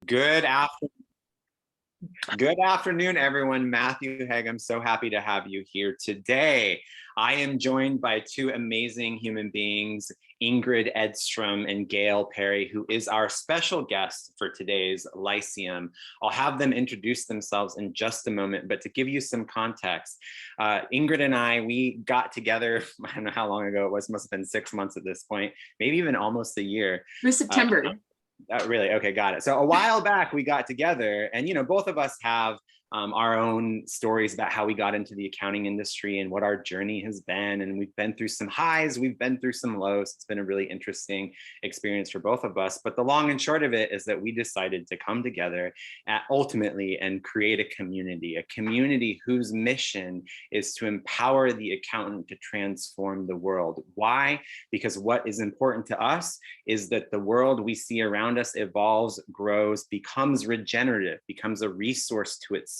Good afternoon. Good afternoon, everyone. Matthew Haig, I'm so happy to have you here today. I am joined by two amazing human beings, Ingrid Edstrom and Gail Perry, who is our special guest for today's Lyceum. I'll have them introduce themselves in just a moment, but to give you some context, Ingrid and I, we got together, I don't know how long ago it was, must have been 6 months at this point, maybe even almost a year. Through September. Really? Okay, got it. So a while back we got together and, both of us have our own stories about how we got into the accounting industry and what our journey has been. And we've been through some highs, we've been through some lows. It's been a really interesting experience for both of us. But the long and short of it is that we decided to come together ultimately and create a community whose mission is to empower the accountant to transform the world. Why? Because what is important to us is that the world we see around us evolves, grows, becomes regenerative, becomes a resource to itself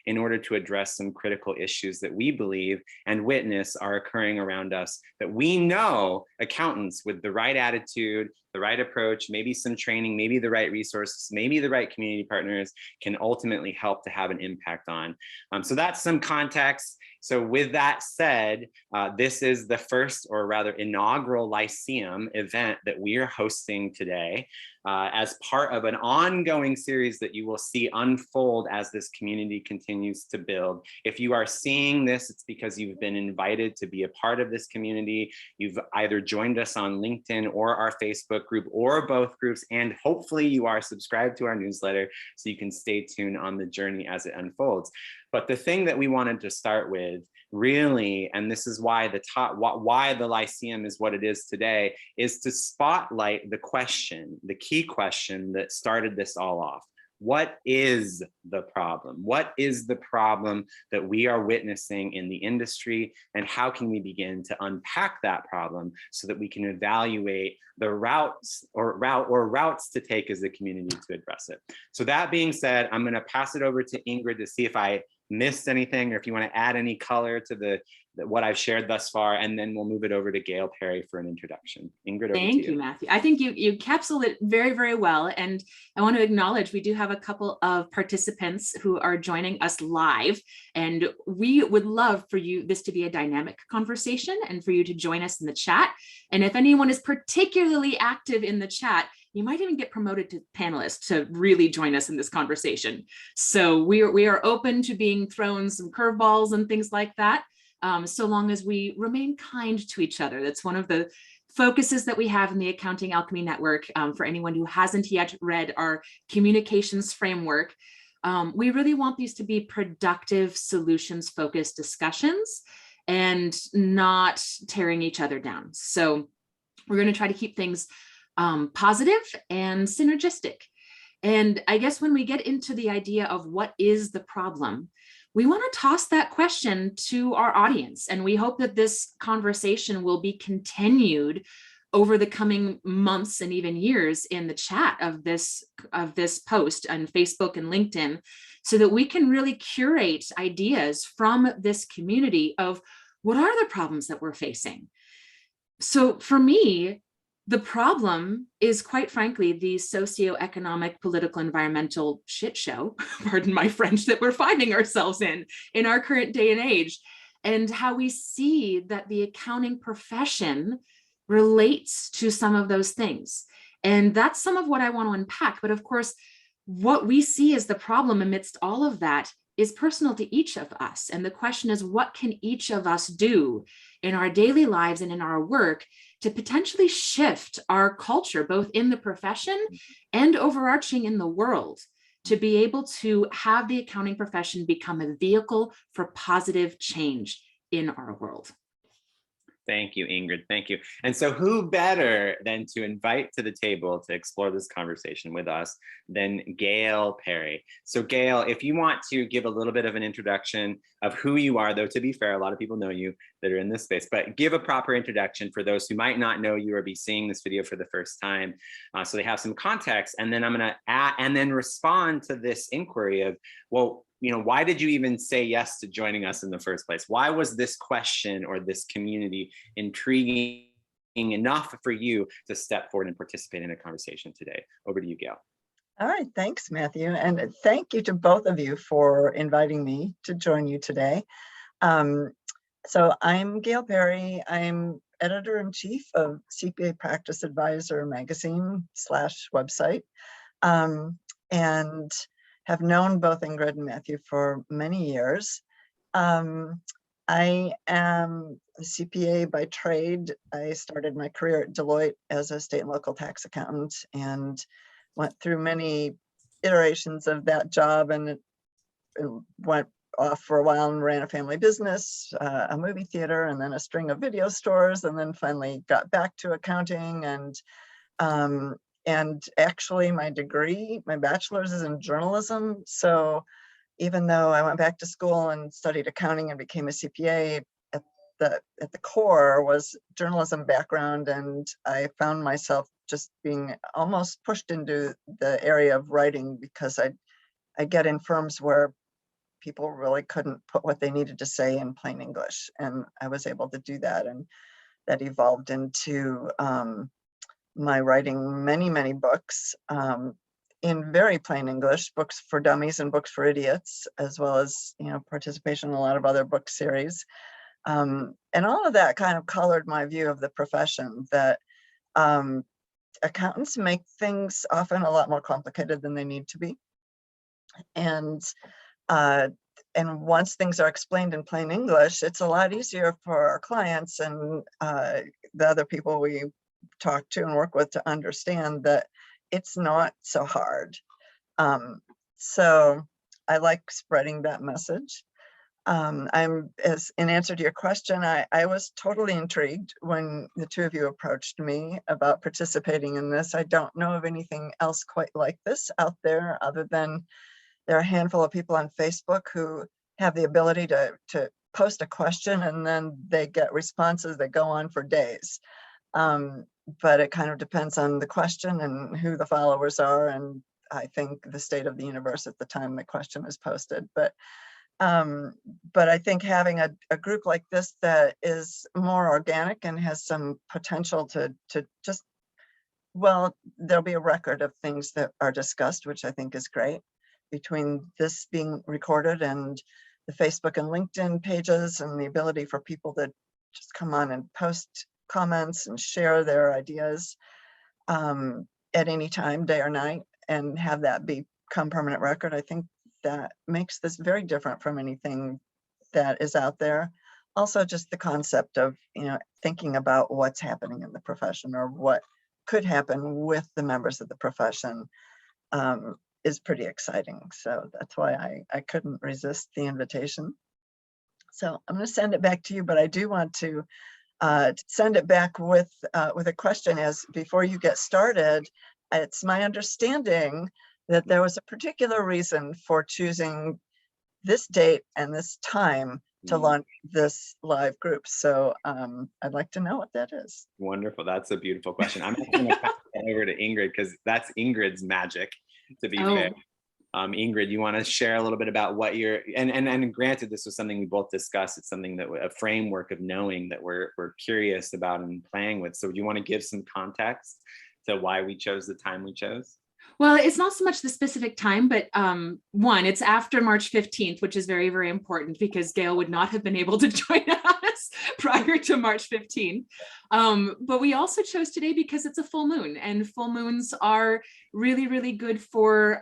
in order to address some critical issues that we believe and witness are occurring around us, that we know accountants with the right attitude, the right approach, maybe some training, maybe the right resources, maybe the right community partners can ultimately help to have an impact on. So that's some context. So with that said, this is the first, or rather inaugural Lyceum event that we are hosting today as part of an ongoing series that you will see unfold as this community continues to build. If you are seeing this, it's because you've been invited to be a part of this community. You've either joined us on LinkedIn or our Facebook group or both groups, and hopefully you are subscribed to our newsletter so you can stay tuned on the journey as it unfolds. But the thing that we wanted to start with really, and this is why why the Lyceum is what it is today, is to spotlight the question, the key question that started this all off. What is the problem? What is the problem that we are witnessing in the industry? And how can we begin to unpack that problem so that we can evaluate the routes to take as a community to address it? So that being said, I'm going to pass it over to Ingrid to see if I missed anything or if you want to add any color to what I've shared thus far, and then we'll move it over to Gail Perry for an introduction. Ingrid, over to you. Thank you, Matthew. I think you capsuled it very, very well. And I want to acknowledge we do have a couple of participants who are joining us live, and we would love for this to be a dynamic conversation and for you to join us in the chat. And if anyone is particularly active in the chat, you might even get promoted to panelist to really join us in this conversation. So we are open to being thrown some curveballs and things like that, so long as we remain kind to each other. That's one of the focuses that we have in the Accounting Alchemy Network. For anyone who hasn't yet read our communications framework, we really want these to be productive, solutions-focused discussions and not tearing each other down. So we're going to try to keep things positive and synergistic. And I guess when we get into the idea of what is the problem, we want to toss that question to our audience. And we hope that this conversation will be continued over the coming months and even years in the chat of this post on Facebook and LinkedIn, so that we can really curate ideas from this community of what are the problems that we're facing. So for me, the problem is, quite frankly, the socioeconomic, political, environmental shit show, pardon my French, that we're finding ourselves in our current day and age, and how we see that the accounting profession relates to some of those things. And that's some of what I want to unpack. But of course, what we see as the problem amidst all of that is personal to each of us. And the question is, what can each of us do in our daily lives and in our work to potentially shift our culture, both in the profession and overarching in the world, to be able to have the accounting profession become a vehicle for positive change in our world? Thank you, Ingrid. Thank you. And so who better than to invite to the table to explore this conversation with us than Gail Perry. So Gail, if you want to give a little bit of an introduction of who you are, though to be fair, a lot of people know you that are in this space, but give a proper introduction for those who might not know you or be seeing this video for the first time, so they have some context. And then I'm going to add and then respond to this inquiry of, well, why did you even say yes to joining us in the first place? Why was this question or this community intriguing enough for you to step forward and participate in a conversation today? Over to you, Gail. All right, thanks, Matthew. And thank you to both of you for inviting me to join you today. So I'm Gail Perry. I'm editor-in-chief of CPA Practice Advisor magazine / website, and have known both Ingrid and Matthew for many years. I am a CPA by trade. I started my career at Deloitte as a state and local tax accountant and went through many iterations of that job, and it went off for a while and ran a family business, a movie theater, and then a string of video stores, and then finally got back to accounting. And actually my degree, my bachelor's, is in journalism. So even though I went back to school and studied accounting and became a CPA, at the core was journalism background, and I found myself just being almost pushed into the area of writing because I get in firms where people really couldn't put what they needed to say in plain English, and I was able to do that, and that evolved into my writing many books in very plain English, books for dummies and books for idiots, as well as participation in a lot of other book series. And all of that kind of colored my view of the profession, that accountants make things often a lot more complicated than they need to be. And once things are explained in plain English, it's a lot easier for our clients and the other people we talk to and work with to understand that it's not so hard. So I like spreading that message. In answer to your question, I was totally intrigued when the two of you approached me about participating in this. I don't know of anything else quite like this out there, other than there are a handful of people on Facebook who have the ability to post a question and then they get responses that go on for days. But it kind of depends on the question and who the followers are, and I think the state of the universe at the time the question is posted. But I think having a group like this that is more organic and has some potential to just, well, there'll be a record of things that are discussed, which I think is great, between this being recorded and the Facebook and LinkedIn pages, and the ability for people to just come on and post comments and share their ideas at any time, day or night, and have that become permanent record. I think that makes this very different from anything that is out there. Also, just the concept of thinking about what's happening in the profession, or what could happen with the members of the profession, is pretty exciting. So that's why I couldn't resist the invitation. So I'm going to send it back to you, but I do want to send it back with a question. As before you get started, it's my understanding that there was a particular reason for choosing this date and this time to launch this live group. So I'd like to know what that is. Wonderful. That's a beautiful question. I'm going to pass it over to Ingrid, because that's Ingrid's magic, to be fair. Ingrid, you want to share a little bit about what you're, and granted, this was something we both discussed. It's something that a framework of knowing that we're curious about and playing with. So do you want to give some context to why we chose the time we chose? Well, it's not so much the specific time, but one, it's after March 15th, which is very, very important, because Gail would not have been able to join us prior to March 15th. But we also chose today because it's a full moon, and full moons are really, really good for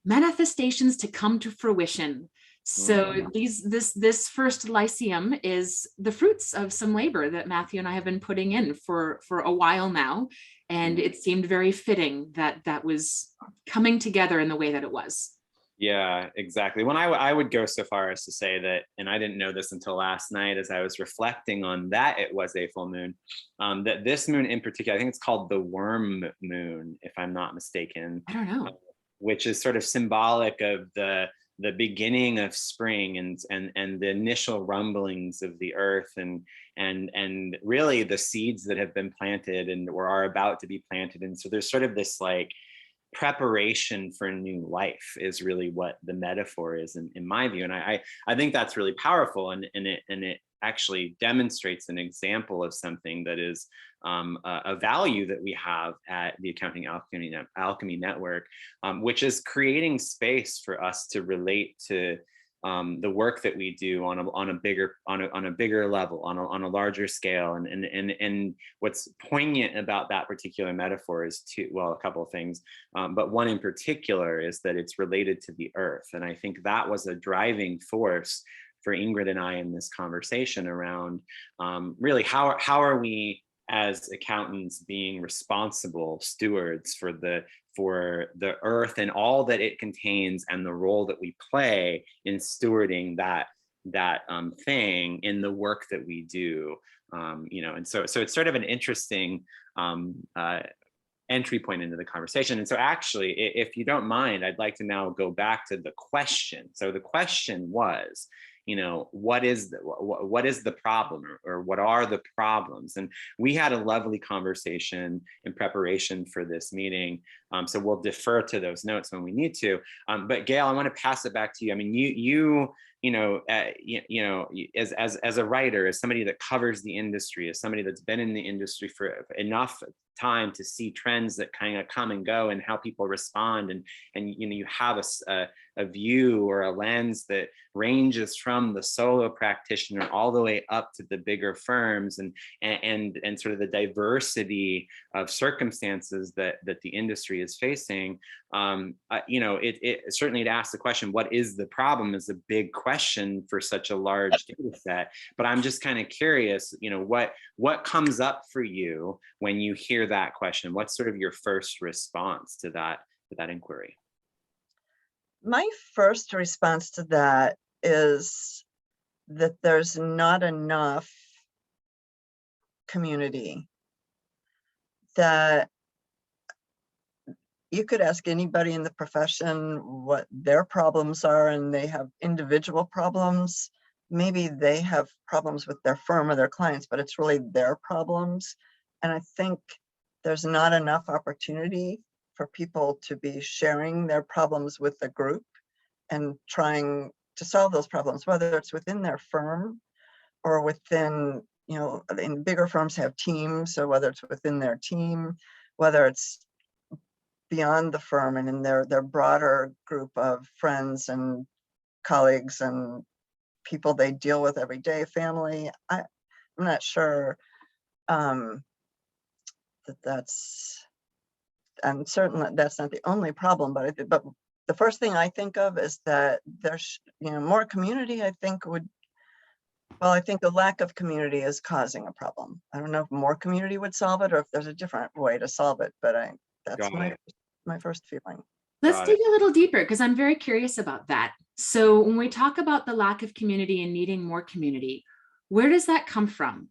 manifestations to come to fruition. So this first Lyceum is the fruits of some labor that Matthew and I have been putting in for a while now. And it seemed very fitting that that was coming together in the way that it was. Yeah, exactly. When I would go so far as to say that, and I didn't know this until last night as I was reflecting on that it was a full moon, that this moon in particular, I think it's called the worm moon, if I'm not mistaken. I don't know. Which is sort of symbolic of the beginning of spring and the initial rumblings of the earth and really the seeds that have been planted and or are about to be planted. And so there's sort of this like preparation for a new life is really what the metaphor is in my view. And I think that's really powerful, and it actually demonstrates an example of something that is a value that we have at the Accounting Alchemy Network, which is creating space for us to relate to the work that we do on a bigger level, on a larger scale. And what's poignant about that particular metaphor is a couple of things, but one in particular is that it's related to the earth. And I think that was a driving force for Ingrid and I in this conversation around really how are we as accountants being responsible stewards for the earth and all that it contains, and the role that we play in stewarding that thing in the work that we do. And so it's sort of an interesting entry point into the conversation. And so actually, if you don't mind, I'd like to now go back to the question. So the question was, what is the problem, or what are the problems? And we had a lovely conversation in preparation for this meeting. So we'll defer to those notes when we need to. But Gail, I want to pass it back to you. I mean, as a writer, as somebody that covers the industry, as somebody that's been in the industry for enough time to see trends that kind of come and go and how people respond, and you have a view or a lens that ranges from the solo practitioner all the way up to the bigger firms, and sort of the diversity of circumstances that the industry is facing. It certainly to ask the question, what is the problem, is a big question for such a large data set. But I'm just kind of curious, what comes up for you when you hear that question? What's sort of your first response to that inquiry? My first response to that is that there's not enough community. That you could ask anybody in the profession what their problems are, and they have individual problems. Maybe they have problems with their firm or their clients, but it's really their problems. And I think there's not enough opportunity for people to be sharing their problems with the group and trying to solve those problems, whether it's within their firm or within, in bigger firms have teams, so whether it's within their team, whether it's beyond the firm and in their broader group of friends and colleagues and people they deal with every day, family. I'm not sure that's, and certainly that's not the only problem, but the first thing I think of is that there's more community. I think I think the lack of community is causing a problem. I don't know if more community would solve it or if there's a different way to solve it, but that's my first feeling. Let's dig a little deeper, because I'm very curious about that. So when we talk about the lack of community and needing more community, where does that come from?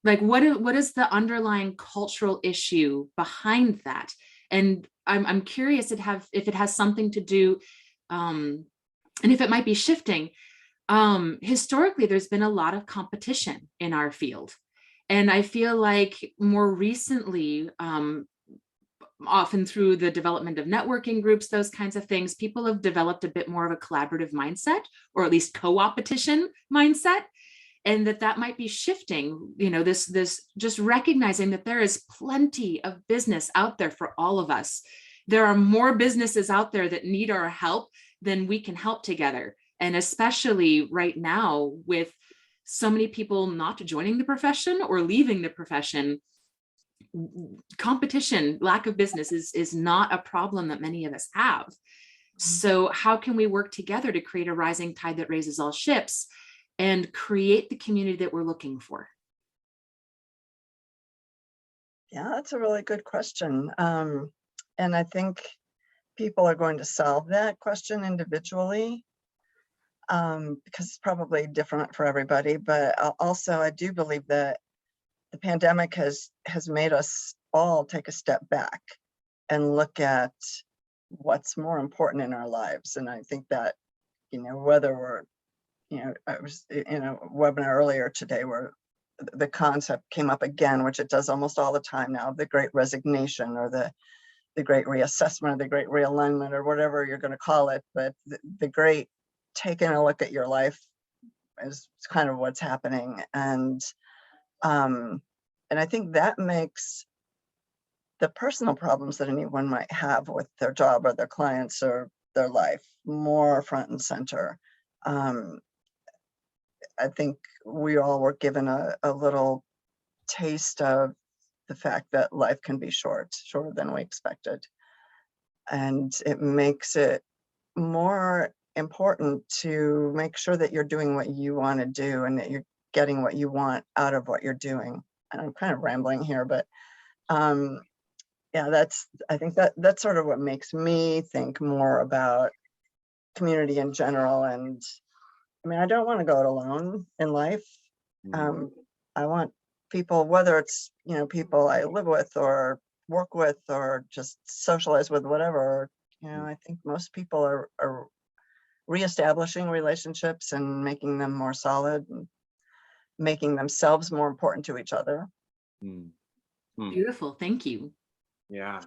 Like what is the underlying cultural issue behind that? And I'm curious if it has something to do, and if it might be shifting. Historically, there's been a lot of competition in our field. And I feel like more recently, often through the development of networking groups, those kinds of things, people have developed a bit more of a collaborative mindset, or at least co-opetition mindset. And that might be shifting, this just recognizing that there is plenty of business out there for all of us. There are more businesses out there that need our help than we can help together. And especially right now, with so many people not joining the profession or leaving the profession, competition, lack of business is not a problem that many of us have. So how can we work together to create a rising tide that raises all ships and create the community that we're looking for? Yeah, that's a really good question. And I think people are going to solve that question individually, because it's probably different for everybody. But also, I do believe that the pandemic has made us all take a step back and look at what's more important in our lives. And I think that, whether we're, I was in a webinar earlier today where the concept came up again, which it does almost all the time now, the great resignation or the great reassessment or the great realignment or whatever you're going to call it. But the great taking a look at your life is kind of what's happening. And I think that makes the personal problems that anyone might have with their job or their clients or their life more front and center. I think we all were given a little taste of the fact that life can be shorter than we expected. And it makes it more important to make sure that you're doing what you want to do and that you're getting what you want out of what you're doing. And I'm kind of rambling here, but yeah, I think that's sort of what makes me think more about community in general. And I mean, I don't want to go it alone in life. I want people, whether it's, you know, people I live with or work with or just socialize with, whatever, you know, I think most people are reestablishing relationships and making them more solid and making themselves more important to each other. Beautiful. Thank you. Yeah.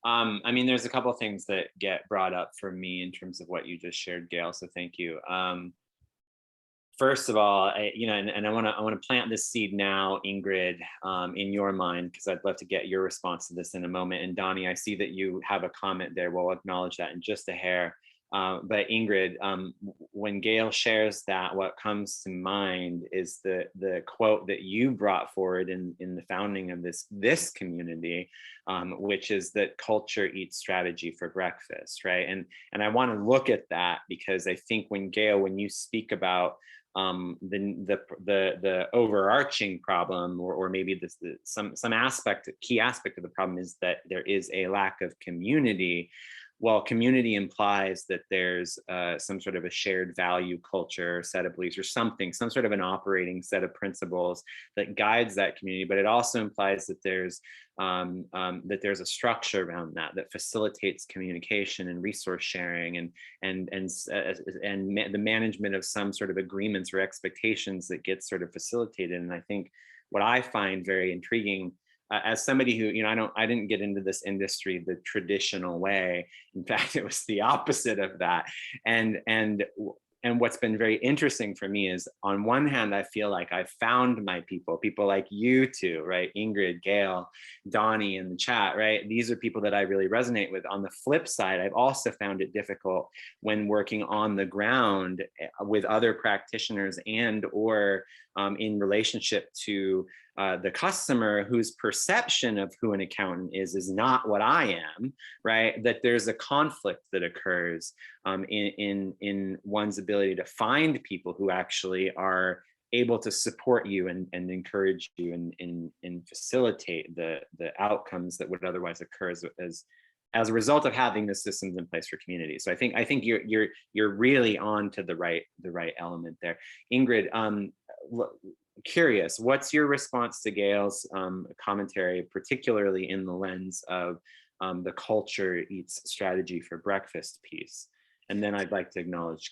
I mean, there's a couple of things that get brought up for me in terms of what you just shared, Gail. So thank you. First of all, I want to plant this seed now, Ingrid, in your mind, because I'd love to get your response to this in a moment. And Donnie, I see that you have a comment there. We'll acknowledge that in just a hair. But Ingrid, when Gail shares that, what comes to mind is the quote that you brought forward in the founding of this community, which is that culture eats strategy for breakfast, right? And I want to look at that because I think when you speak about the overarching problem, or maybe some key aspect of the problem is that there is a lack of community. Well, community implies that there's some sort of a shared value culture, set of beliefs, or some sort of an operating set of principles that guides that community. But it also implies that there's a structure around that facilitates communication and resource sharing and the management of some sort of agreements or expectations that gets sort of facilitated. And I think what I find very intriguing, as somebody who, I didn't get into this industry the traditional way. In fact, it was the opposite of that. And what's been very interesting for me is, on one hand, I feel like I've found my people like you two, right? Ingrid, Gail, Donnie in the chat, right? These are people that I really resonate with. On the flip side, I've also found it difficult when working on the ground with other practitioners or in relationship to the customer, whose perception of who an accountant is not what I am, right? That there's a conflict that occurs in one's ability to find people who actually are able to support you and encourage you and facilitate the outcomes that would otherwise occur as a result of having the systems in place for community. So I think you're really on to the right element there. Ingrid, curious, what's your response to Gail's commentary, particularly in the lens of the culture eats strategy for breakfast piece? And then I'd like to acknowledge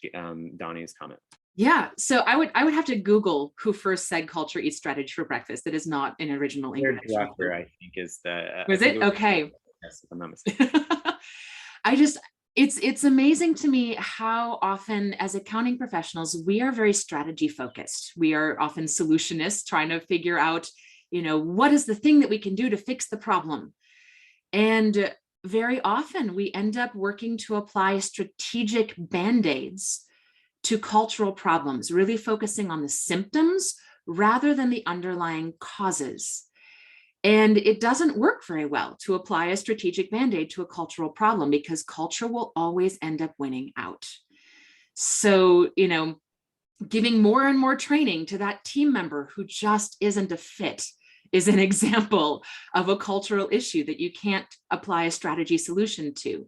Donnie's comment. Yeah, so I would have to Google who first said culture eats strategy for breakfast. That is not an original English. Drucker, I think is the. Was it? Okay. Yes, if I'm not mistaken. It's amazing to me how often, as accounting professionals, we are very strategy focused. We are often solutionists, trying to figure out, what is the thing that we can do to fix the problem. And very often we end up working to apply strategic band-aids to cultural problems, really focusing on the symptoms rather than the underlying causes. And it doesn't work very well to apply a strategic band-aid to a cultural problem, because culture will always end up winning out. So, giving more and more training to that team member who just isn't a fit is an example of a cultural issue that you can't apply a strategy solution to.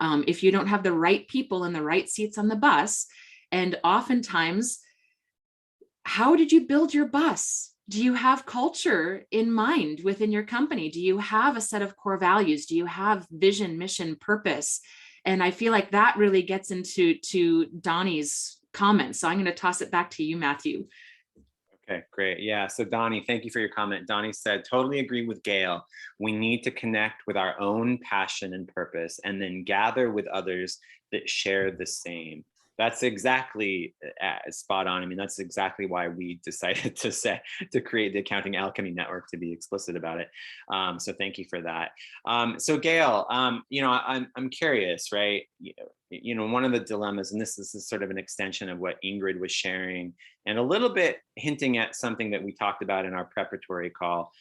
If you don't have the right people in the right seats on the bus, and oftentimes, how did you build your bus? Do you have culture in mind within your company? Do you have a set of core values? Do you have vision, mission, purpose? And I feel like that really gets into Donnie's comments. So I'm going to toss it back to you, Matthew. Okay, great. Yeah. So Donnie, thank you for your comment. Donnie said, totally agree with Gail. We need to connect with our own passion and purpose, and then gather with others that share the same. That's exactly spot on. I mean, that's exactly why we decided to create the Accounting Alchemy Network, to be explicit about it. So thank you for that. So Gail, I'm curious, right? One of the dilemmas, and this is sort of an extension of what Ingrid was sharing, and a little bit hinting at something that we talked about in our preparatory call,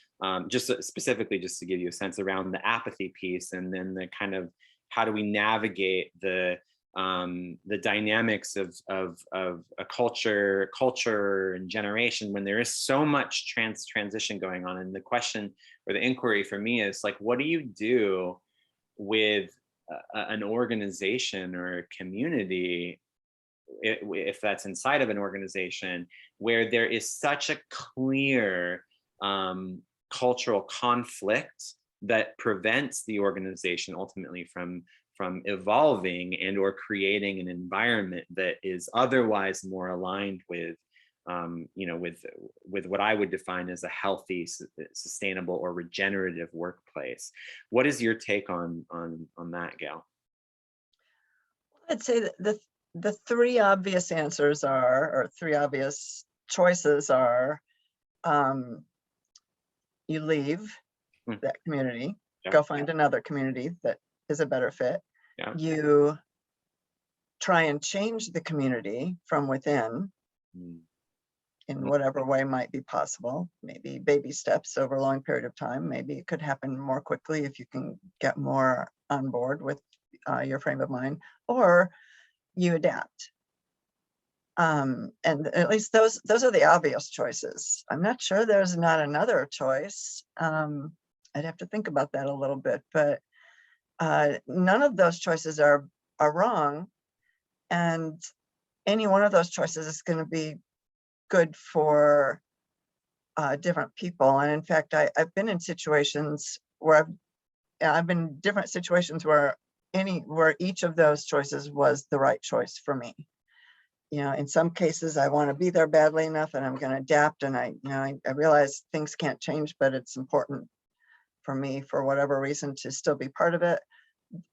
specifically just to give you a sense around the apathy piece, and then the kind of how do we navigate the dynamics of a culture and generation when there is so much transition going on. And the question or the inquiry for me is like, what do you do with an organization or a community, if that's inside of an organization, where there is such a clear cultural conflict that prevents the organization ultimately from evolving and or creating an environment that is otherwise more aligned with with what I would define as a healthy, sustainable, or regenerative workplace. What is your take on that, Gail? I'd say that the three obvious answers are, or three obvious choices are, you leave that community, go find another community that is a better fit. You try and change the community from within in whatever way might be possible, maybe baby steps over a long period of time. Maybe it could happen more quickly if you can get more on board with your frame of mind, or you adapt. And at least those are the obvious choices. I'm not sure there's not another choice. I'd have to think about that a little bit, but none of those choices are wrong, and any one of those choices is going to be good for different people. And in fact, I've been in situations where I've been in different situations where each of those choices was the right choice for me. In some cases, I want to be there badly enough, and I'm going to adapt. And I realize things can't change, but it's important for me, for whatever reason, to still be part of it.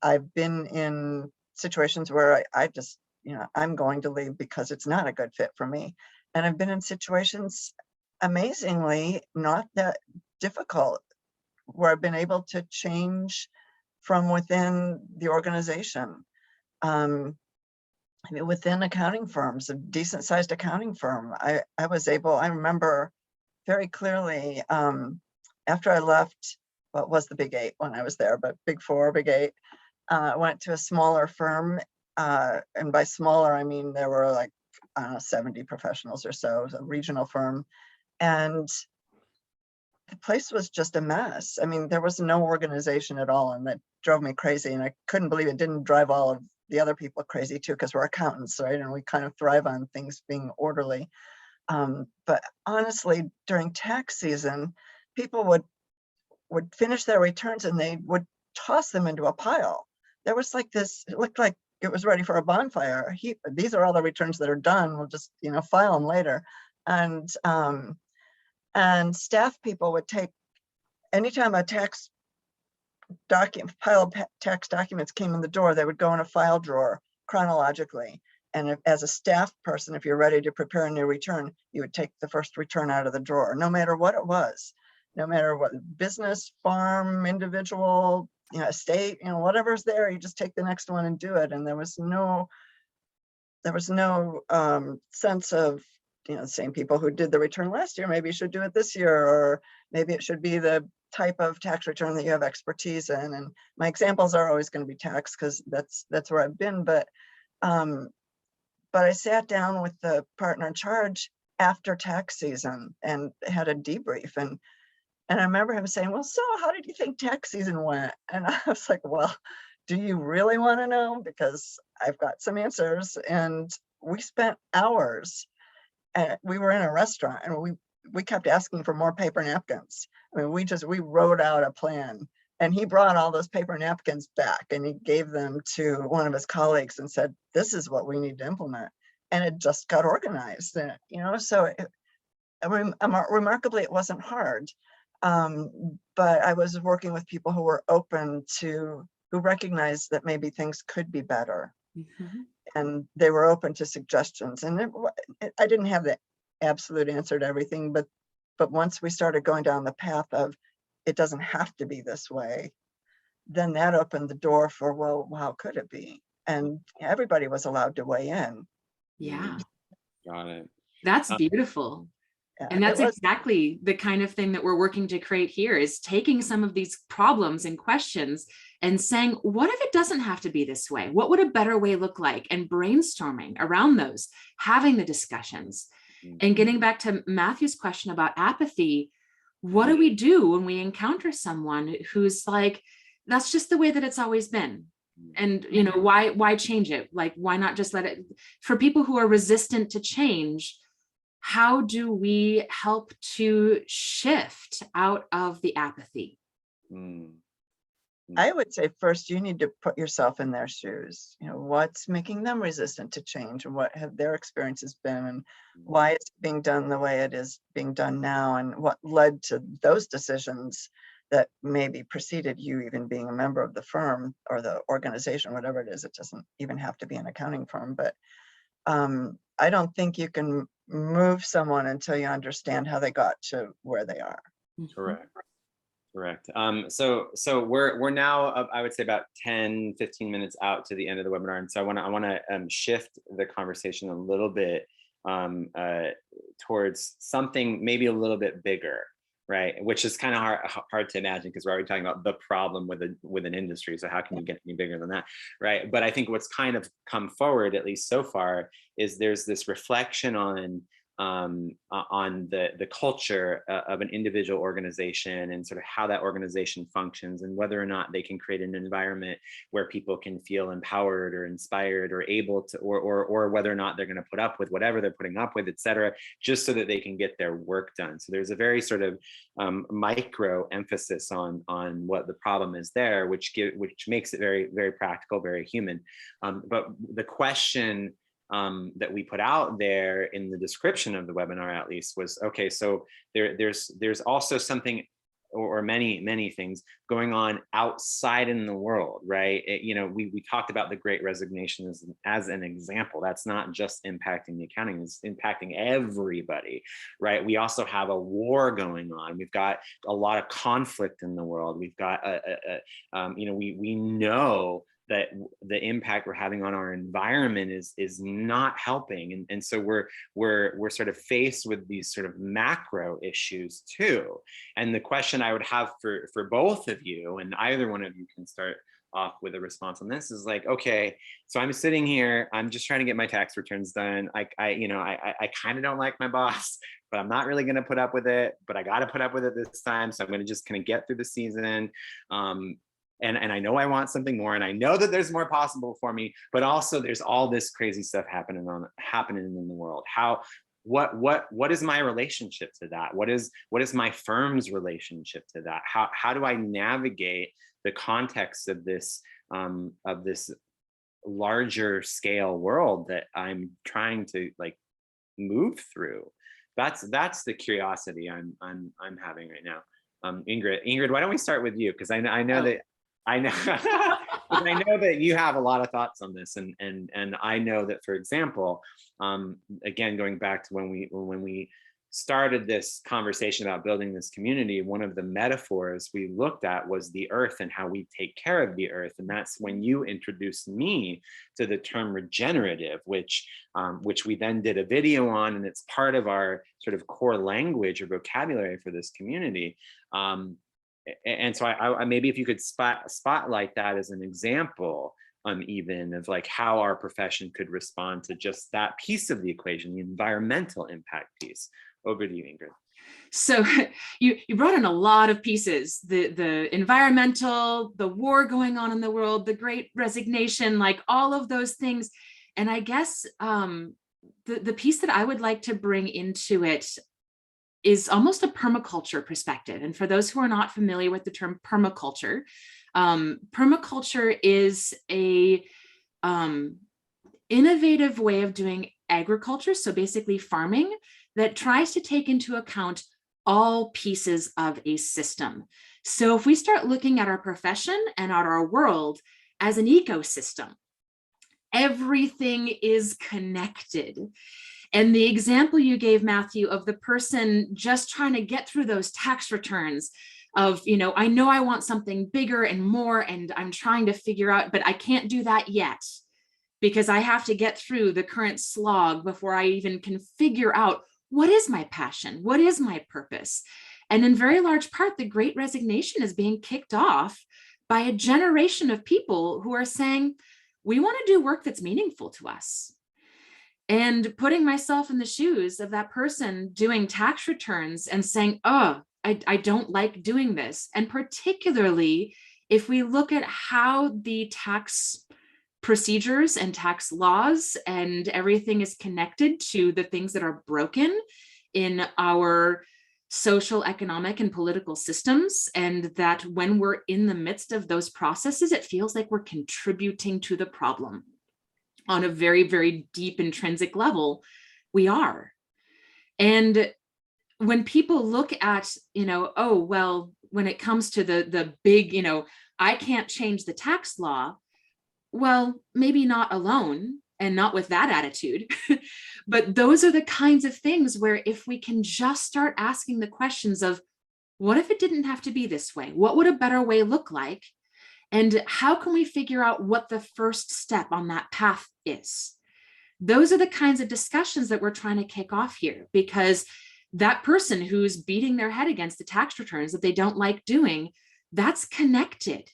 I've been in situations where I just, I'm going to leave because it's not a good fit for me. And I've been in situations, amazingly, not that difficult, where I've been able to change from within the organization. Within accounting firms, a decent sized accounting firm, I remember very clearly, after I left what was the Big Eight when I was there, but Big Four, Big Eight, went to a smaller firm. And by smaller, I mean, there were like 70 professionals or so, a regional firm. And the place was just a mess. I mean, there was no organization at all, and that drove me crazy. And I couldn't believe it didn't drive all of the other people crazy too, because we're accountants, right? And we kind of thrive on things being orderly. But honestly, during tax season, people would finish their returns and they would toss them into a pile. There was like this, it looked like it was ready for a bonfire. These are all the returns that are done. We'll just, file them later. And staff people would take, anytime a pile of tax documents came in the door, they would go in a file drawer chronologically. And as a staff person, if you're ready to prepare a new return, you would take the first return out of the drawer, no matter what it was, no matter what, business, farm, individual, estate, whatever's there, you just take the next one and do it. And there was no sense of, the same people who did the return last year, maybe you should do it this year, or maybe it should be the type of tax return that you have expertise in. And my examples are always going to be tax, because that's where I've been. But I sat down with the partner in charge after tax season and had a debrief. And I remember him saying, well, so how did you think tax season went? And I was like, well, do you really want to know? Because I've got some answers. And we spent hours. We were in a restaurant, and we kept asking for more paper napkins. I mean, we wrote out a plan, and he brought all those paper napkins back, and he gave them to one of his colleagues and said, this is what we need to implement. And it just got organized, so remarkably, it wasn't hard. But I was working with people who were open to, who recognized that maybe things could be better. Mhm. And they were open to suggestions. And I didn't have the absolute answer to everything, but once we started going down the path of it doesn't have to be this way, then that opened the door for, well, how could it be? And everybody was allowed to weigh in. Yeah, Got it. that's beautiful. And It that's was, exactly the kind of thing that we're working to create here, is taking some of these problems and questions and saying, what if it doesn't have to be this way? What would a better way look like? And brainstorming around those, having the discussions. And getting back to Matthew's question about apathy, what do we do when we encounter someone who's like, that's just the way that it's always been? And why change it? Like, why not just let it? For people who are resistant to change, how do we help to shift out of the apathy? I would say first you need to put yourself in their shoes. What's making them resistant to change, and what have their experiences been, and why it's being done the way it is being done now, and what led to those decisions that maybe preceded you even being a member of the firm or the organization, whatever it is. It doesn't even have to be an accounting firm, but I don't think you can move someone until you understand how they got to where they are. Correct. So we're now I would say about 10-15 minutes out to the end of the webinar, and so I want to shift the conversation a little bit towards something maybe a little bit bigger, right? Which is kind of hard to imagine, because we're already talking about the problem with an industry. So how can you get any bigger than that, right? But I think what's kind of come forward, at least so far, is there's this reflection on the culture of an individual organization, and sort of how that organization functions, and whether or not they can create an environment where people can feel empowered or inspired or able to, or whether or not they're going to put up with whatever they're putting up with, et cetera, just so that they can get their work done. So there's a very sort of micro emphasis on what the problem is there, which makes it very, very practical, very human. But the question that we put out there in the description of the webinar, at least, was, okay, so there's also something, or many things going on outside in the world, right? We talked about the Great Resignation as an example. That's not just impacting the accounting, it's impacting everybody, right? We also have a war going on. We've got a lot of conflict in the world. We've got we know that the impact we're having on our environment is not helping, and so we're sort of faced with these sort of macro issues too. And the question I would have for both of you, and either one of you can start off with a response on this, is like, okay, so I'm sitting here, I'm just trying to get my tax returns done. I kind of don't like my boss, but I'm not really going to put up with it, but I got to put up with it this time, so I'm going to just kind of get through the season. And I know I want something more, and I know that there's more possible for me, but also there's all this crazy stuff happening in the world. What is my relationship to that? What is my firm's relationship to that? How do I navigate the context of this larger scale world that I'm trying to like move through? That's the curiosity I'm having right now. Ingrid, why don't we start with you? Because I know that I know I know that you have a lot of thoughts on this, and I know that, for example, again, going back to when we started this conversation about building this community, one of the metaphors we looked at was the earth and how we take care of the earth. And that's when you introduced me to the term regenerative, which we then did a video on, and it's part of our sort of core language or vocabulary for this community. And so I maybe if you could spotlight that as an example, even of like how our profession could respond to just that piece of the equation, the environmental impact piece. Over to you, Ingrid. So you brought in a lot of pieces: the environmental, the war going on in the world, the Great Resignation, like all of those things. And I guess the piece that I would like to bring into it is almost a permaculture perspective. And for those who are not familiar with the term permaculture, permaculture is a innovative way of doing agriculture, so basically farming, that tries to take into account all pieces of a system. So if we start looking at our profession and at our world as an ecosystem, Everything is connected. And the example you gave, Matthew, of the person just trying to get through those tax returns of, I know I want something bigger and more, and I'm trying to figure out, but I can't do that yet because I have to get through the current slog before I even can figure out what is my passion, what is my purpose. And in very large part, the Great Resignation is being kicked off by a generation of people who are saying, we want to do work that's meaningful to us. And putting myself in the shoes of that person doing tax returns and saying, oh, I don't like doing this. And particularly if we look at how the tax procedures and tax laws and everything is connected to the things that are broken in our social, economic, and political systems, and that when we're in the midst of those processes, it feels like we're contributing to the problem. On a very, very deep intrinsic level, we are. And when people look at, oh, well, when it comes to the big, I can't change the tax law. Well, maybe not alone and not with that attitude, but those are the kinds of things where if we can just start asking the questions of, what if it didn't have to be this way? What would a better way look like? And how can we figure out what the first step on that path is? Those are the kinds of discussions that we're trying to kick off here, because that person who's beating their head against the tax returns that they don't like doing, that's connected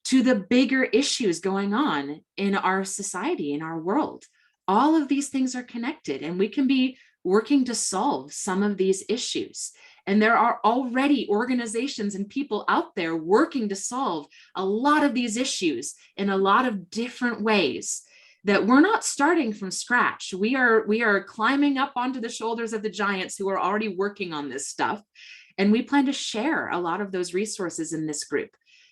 to the bigger issues going on in our society, in our world. All of these things are connected, and we can be working to solve some of these issues. And there are already organizations and people out there working to solve a lot of these issues in a lot of different ways, that we're not starting from scratch. We are climbing up onto the shoulders of the giants who are already working on this stuff. And we plan to share a lot of those resources in this group.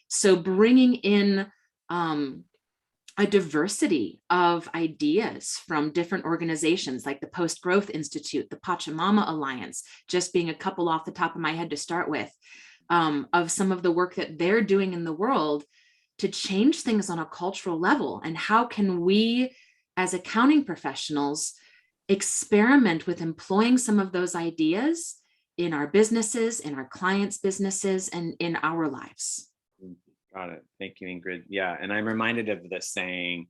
So bringing in a diversity of ideas from different organizations like the Post Growth Institute, the Pachamama Alliance, just being a couple off the top of my head to start with, of some of the work that they're doing in the world to change things on a cultural level. And how can we, as accounting professionals, experiment with employing some of those ideas in our businesses, in our clients' businesses, and in our lives? Got it. Thank you, Ingrid. Yeah, and I'm reminded of the saying,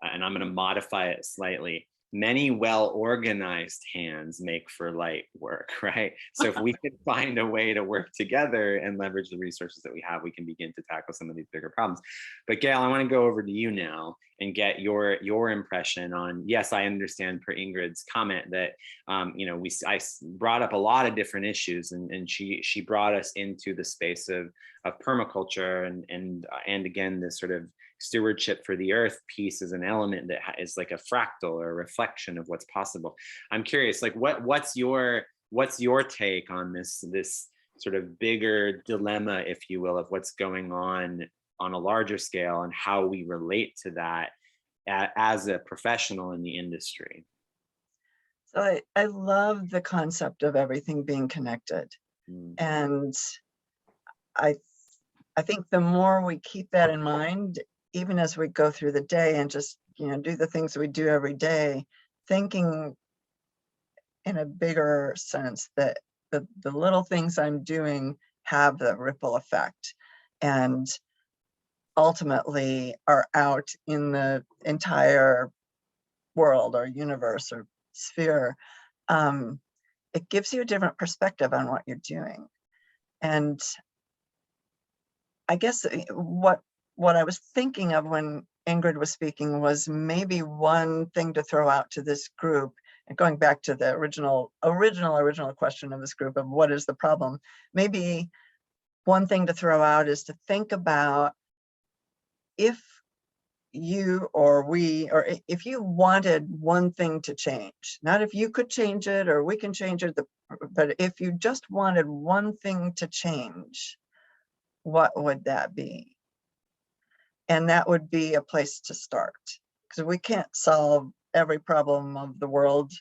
and I'm going to modify it slightly. Many well-organized hands make for light work, right? So if we could find a way to work together and leverage the resources that we have, we can begin to tackle some of these bigger problems. But Gail, I want to go over to you now and get your impression on, yes, I understand per Ingrid's comment that, I brought up a lot of different issues, and she brought us into the space of permaculture and again, this sort of stewardship for the earth piece is an element that is like a fractal or a reflection of what's possible. I'm curious, like what's your take on this sort of bigger dilemma, if you will, of what's going on a larger scale and how we relate to that as a professional in the industry? So I love the concept of everything being connected. And I think the more we keep that in mind, even as we go through the day and just, do the things we do every day, thinking in a bigger sense that the little things I'm doing have the ripple effect and ultimately are out in the entire world or universe or sphere, it gives you a different perspective on what you're doing. And I guess what I was thinking of when Ingrid was speaking was maybe one thing to throw out to this group, and going back to the original question of this group of what is the problem, maybe one thing to throw out is to think about if you or we, or if you wanted one thing to change, not if you could change it or we can change it, but if you just wanted one thing to change, what would that be? And that would be a place to start, because we can't solve every problem of the world.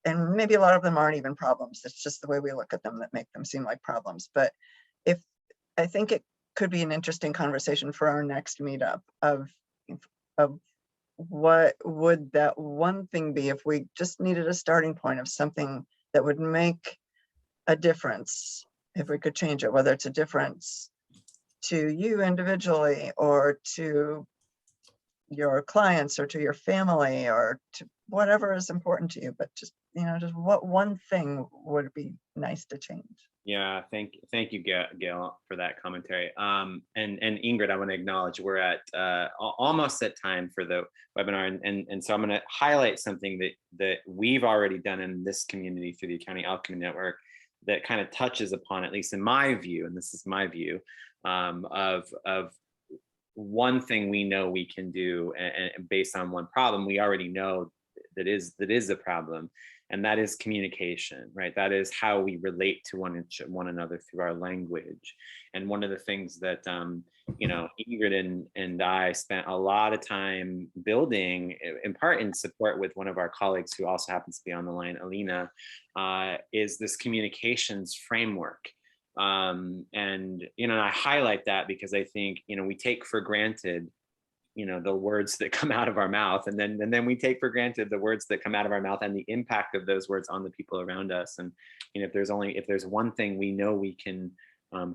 And maybe a lot of them aren't even problems. It's just the way we look at them that make them seem like problems. But I think it could be an interesting conversation for our next meetup of what would that one thing be if we just needed a starting point of something that would make a difference, if we could change it, whether it's a difference to you individually or to your clients or to your family or to whatever is important to you, but just, just what one thing would be nice to change. Yeah, thank you, Gail, for that commentary. And Ingrid, I want to acknowledge we're at almost at time for the webinar, and so I'm going to highlight something that we've already done in this community through the Accounting Alchemy Network that kind of touches upon, at least in my view, and this is my view, of one thing we know we can do, and based on one problem we already know that is a problem. And that is communication, right? That is how we relate to one another through our language. And one of the things that, Ingrid and I spent a lot of time building, in part in support with one of our colleagues who also happens to be on the line, Alina, is this communications framework. And, I highlight that because I think, we take for granted the words that come out of our mouth, and then we take for granted the words that come out of our mouth and the impact of those words on the people around us. And if there's one thing we know we can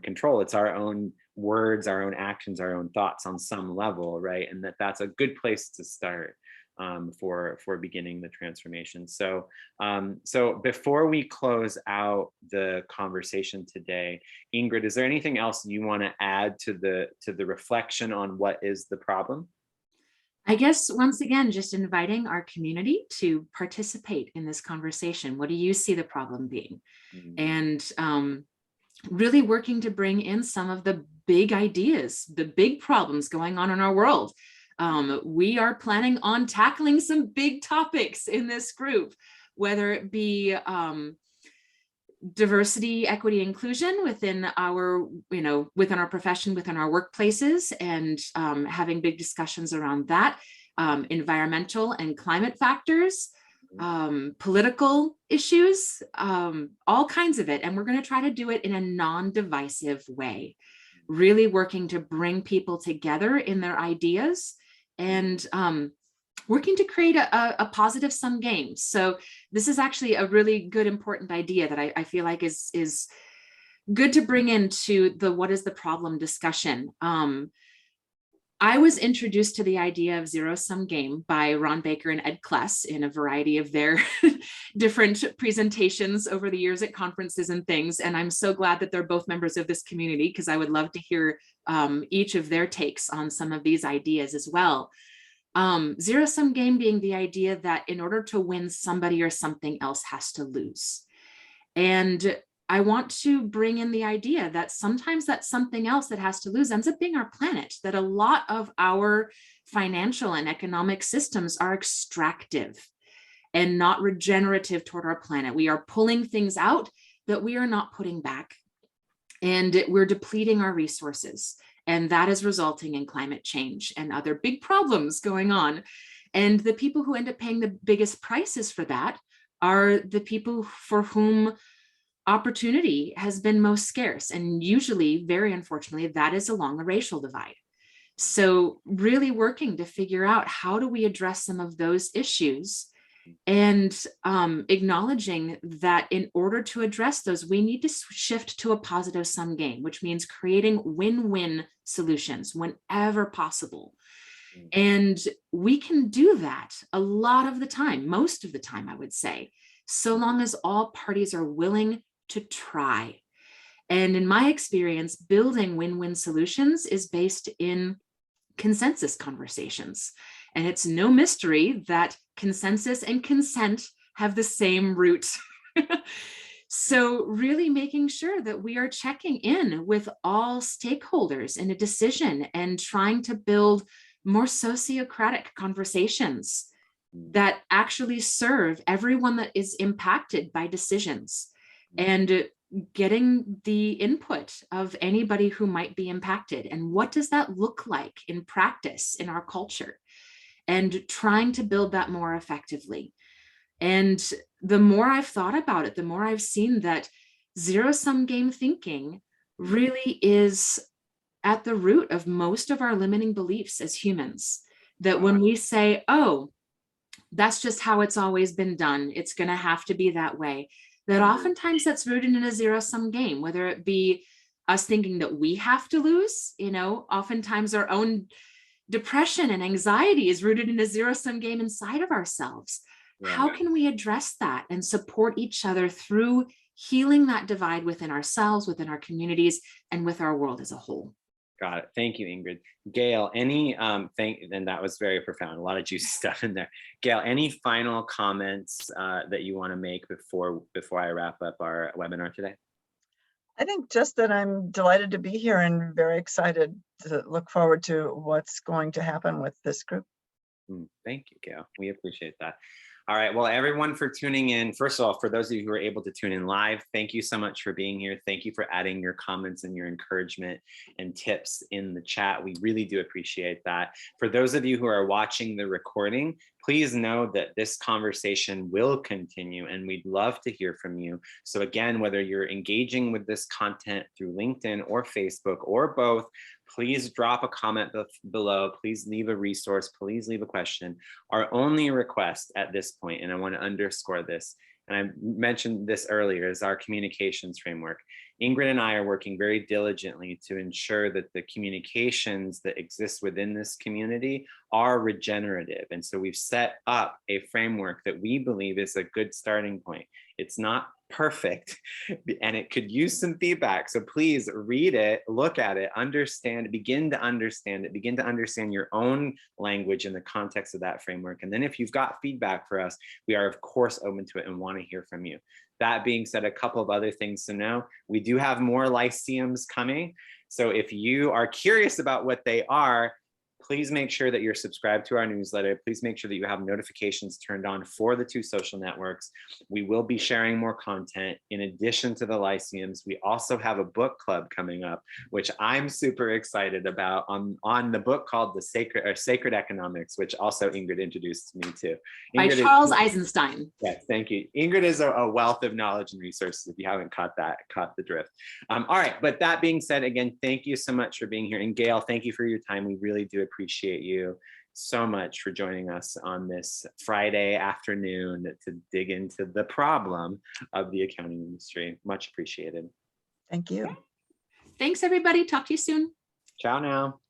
control, it's our own words, our own actions, our own thoughts on some level, right? And that's a good place to start for beginning the transformation. So before we close out the conversation today, Ingrid, is there anything else you want to add to the reflection on what is the problem? I guess once again, just inviting our community to participate in this conversation. What do you see the problem being? And really working to bring in some of the big ideas, the big problems going on in our world. We are planning on tackling some big topics in this group, whether it be diversity, equity, inclusion within our, within our profession, within our workplaces, and having big discussions around that, environmental and climate factors, political issues, all kinds of it. And we're going to try to do it in a non-divisive way, really working to bring people together in their ideas and working to create a positive sum game. So this is actually a really good, important idea that I feel like is good to bring into the what is the problem discussion. I was introduced to the idea of zero-sum game by Ron Baker and Ed Kless in a variety of their different presentations over the years at conferences and things. And I'm so glad that they're both members of this community, because I would love to hear each of their takes on some of these ideas as well. Zero-sum game being the idea that in order to win, somebody or something else has to lose. And I want to bring in the idea that sometimes that something else that has to lose ends up being our planet, that a lot of our financial and economic systems are extractive and not regenerative toward our planet. We are pulling things out that we are not putting back, and we're depleting our resources. And that is resulting in climate change and other big problems going on. And the people who end up paying the biggest prices for that are the people for whom opportunity has been most scarce. And usually, very unfortunately, that is along a racial divide. So really working to figure out how do we address some of those issues, and acknowledging that in order to address those, we need to shift to a positive sum game, which means creating win-win solutions whenever possible. And we can do that a lot of the time, most of the time, I would say, so long as all parties are willing to try. And in my experience, building win-win solutions is based in consensus conversations. And it's no mystery that consensus and consent have the same root. So really making sure that we are checking in with all stakeholders in a decision and trying to build more sociocratic conversations that actually serve everyone that is impacted by decisions, and getting the input of anybody who might be impacted. And what does that look like in practice in our culture? And trying to build that more effectively. And the more I've thought about it, the more I've seen that zero-sum game thinking really is at the root of most of our limiting beliefs as humans. that when we say, oh, that's just how it's always been done, it's going to have to be that way, that oftentimes that's rooted in a zero-sum game, whether it be us thinking that we have to lose, oftentimes our own depression and anxiety is rooted in a zero-sum game inside of ourselves. Right. How can we address that and support each other through healing that divide within ourselves, within our communities, and with our world as a whole? Got it. Thank you, Ingrid. Gail, any and that was very profound, a lot of juicy stuff in there. Gail, any final comments that you want to make before I wrap up our webinar today? I think just that I'm delighted to be here and very excited to look forward to what's going to happen with this group. Thank you, Gail. We appreciate that. All right. Well, everyone, for tuning in. First of all, for those of you who are able to tune in live, thank you so much for being here. Thank you for adding your comments and your encouragement and tips in the chat. We really do appreciate that. For those of you who are watching the recording, please know that this conversation will continue and we'd love to hear from you. So again, whether you're engaging with this content through LinkedIn or Facebook or both, please drop a comment below. Please leave a resource. Please leave a question. Our only request at this point, and I want to underscore this, and I mentioned this earlier, is our communications framework. Ingrid and I are working very diligently to ensure that the communications that exist within this community are regenerative. And so we've set up a framework that we believe is a good starting point. It's not perfect, and it could use some feedback. So please read it, look at it, understand, begin to understand it, begin to understand your own language in the context of that framework. And then if you've got feedback for us, we are of course open to it and want to hear from you. That being said, a couple of other things to know. We do have more Lyceums coming. So if you are curious about what they are, please make sure that you're subscribed to our newsletter. Please make sure that you have notifications turned on for the 2 social networks. We will be sharing more content. In addition to the Lyceums, we also have a book club coming up, which I'm super excited about, on the book called Sacred Economics, which also Ingrid introduced me to. By Charles Eisenstein. Yes, thank you. Ingrid is a wealth of knowledge and resources if you haven't caught the drift. All right, but that being said, again, thank you so much for being here. And Gail, thank you for your time. We really do appreciate you so much for joining us on this Friday afternoon to dig into the problem of the accounting industry. Much appreciated. Thank you. Thanks, everybody. Talk to you soon. Ciao now.